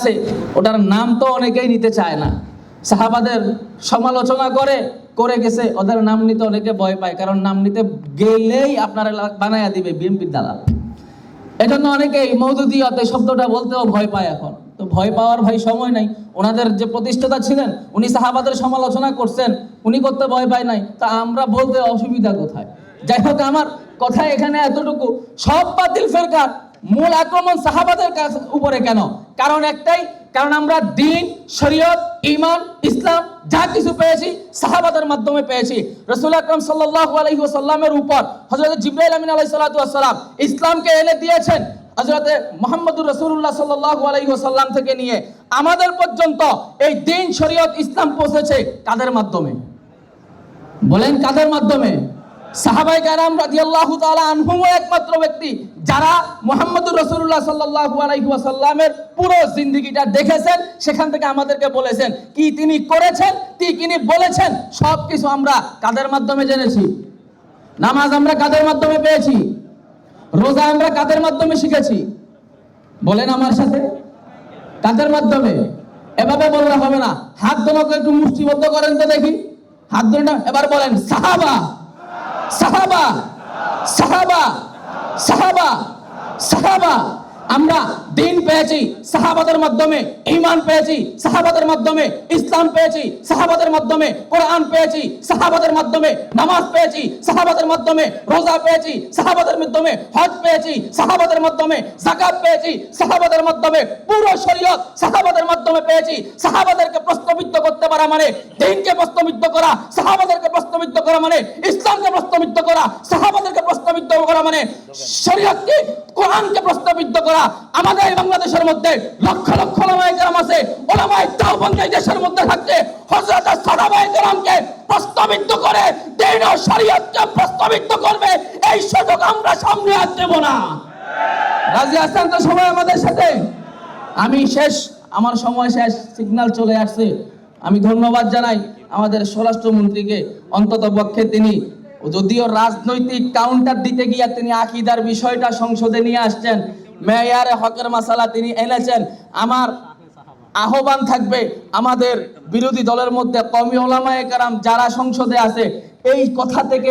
আছে, ওটার নাম তো অনেকেই নিতে চায় না। সাহাবাদের সমালোচনা করে গেছে, ওদের নাম নিতে অনেকে ভয় পায়, কারণ নাম নিতে গেলেই আপনারা বানায়া দিবে বিএনপির দালাল। এজন্য অনেকেই মওদুদিয়ত এই শব্দটা বলতেও ভয় পায় এখন। তো ভয় পাওয়ার ভাই সময় নাই। ওনাদের যে প্রতিষ্ঠাতা ছিলেন উনি সাহাবাদের সমালোচনা করছেন, উনি করতে ভয় পায় নাই, তা আমরা বলতে অসুবিধা কোথায়? যাই হোক, আমার কথা এখানে এতটুকু, সব বাতিল ফিরকার মূল আক্রমণ সাহাবাদের উপরে কেন? কারণ একটাই, কারণ আমরা দ্বীন, শরীয়ত, ঈমান, ইসলাম যা কিছু পেয়েছি সাহাবাদের মাধ্যমে পেয়েছি। রাসূল আকরাম সাল্লাল্লাহু আলাইহি ওয়াসাল্লামের উপর হযরত জিবরাইল আমিন আলাইহিস সালাতু ওয়াস সালাম ইসলামকে এনে দিয়েছেন। হযরত মুহাম্মদুর রাসূলুল্লাহ সাল্লাল্লাহু আলাইহি ওয়াসাল্লাম থেকে নিয়ে আমাদের পর্যন্ত এই দ্বীন, শরীয়ত, ইসলাম পৌঁছেছে কাদের মাধ্যমে? বলেন কাদের মাধ্যমে? সাহাবায়ে কেরাম রাদিয়াল্লাহু তাআলা আনহুম একমাত্র ব্যক্তি যারা মুহাম্মদুর রাসূলুল্লাহ সাল্লাল্লাহু আলাইহি ওয়াসাল্লামের পুরো জিন্দেগিটা দেখেছেন, সেখান থেকে আমাদেরকে বলেছেন কি তিনি করেছেন, কি তিনি বলেছেন, সবকিছু আমরা কাদের মাধ্যমে জেনেছি? নামাজ আমরা কাদের মাধ্যমে পেয়েছি? রোজা আমরা কাদের মাধ্যমে শিখেছি? বলেন আমার সাথে, কাদের মাধ্যমে? এভাবে বললে হবে না। হাত দুটোকে একটু মুষ্টিবদ্ধ করেন তো দেখি, হাত দুটো। এবার বলেন সাহাবা, সাহাবা, সাহাবা, সাহাবা, সাহাবা। আমরা দ্বীন পেয়েছি সাহাবাদের মাধ্যমে, ঈমান পেয়েছি সাহাবাদের মাধ্যমে, ইসলাম পেয়েছি সাহাবাদের মাধ্যমে, কোরআন পেয়েছি সাহাবাদের মাধ্যমে, নামাজ পেয়েছি সাহাবাদের মাধ্যমে, রোজা পেয়েছি সাহাবাদের মাধ্যমে, হজ পেয়েছি সাহাবাদের মাধ্যমে, যাকাত পেয়েছি সাহাবাদের মাধ্যমে, পুরো শরীয়ত সাহাবাদের মাধ্যমে পেয়েছি। সাহাবাদেরকে প্রশ্নবিদ্ধ করতে পারা মানে দ্বীনকে প্রশ্নবিদ্ধ করা, সাহাবাদেরকে প্রশ্নবিদ্ধ করা মানে ইসলামকে প্রশ্নবিদ্ধ করা, সাহাবাদেরকে প্রশ্নবিদ্ধ করা মানে শরীয়তকে, কোরআনকে প্রশ্নবিদ্ধ করা। আমাদের বাংলাদেশের মধ্যে লক্ষ লক্ষ ওলামায়ে কেরাম আছে, ওলামায়ে দেওবন্দ দেশের মধ্যে থাকতে হযরত সাহাবায়ে কেরামকে প্রশ্নবিদ্ধ করে দ্বীন ও শরীয়তকে প্রশ্নবিদ্ধ করবে, এই সুযোগ আমরা সামনে আর দেব না। রাজি আছেন তো সবাই আমাদের সাথে? আমি শেষ, আমার সময় শেষ, সিগন্যাল চলে আসছে। আমি ধন্যবাদ জানাই আমাদের স্বরাষ্ট্রমন্ত্রীকে, অন্তত পক্ষে তিনি যদিও রাজনৈতিক কাউন্টার দিতে গিয়ে তিনি আকীদার বিষয়টা সংসদে নিয়ে আসছেন, মেয়ারে হকের মাসালা তিনি এনেছেন। আমার আহ্বান থাকবে আমাদের বিরোধী দলের মধ্যে কওমি ওলামায়ে কেরাম যারা সংসদে আছে, এই কথা থেকে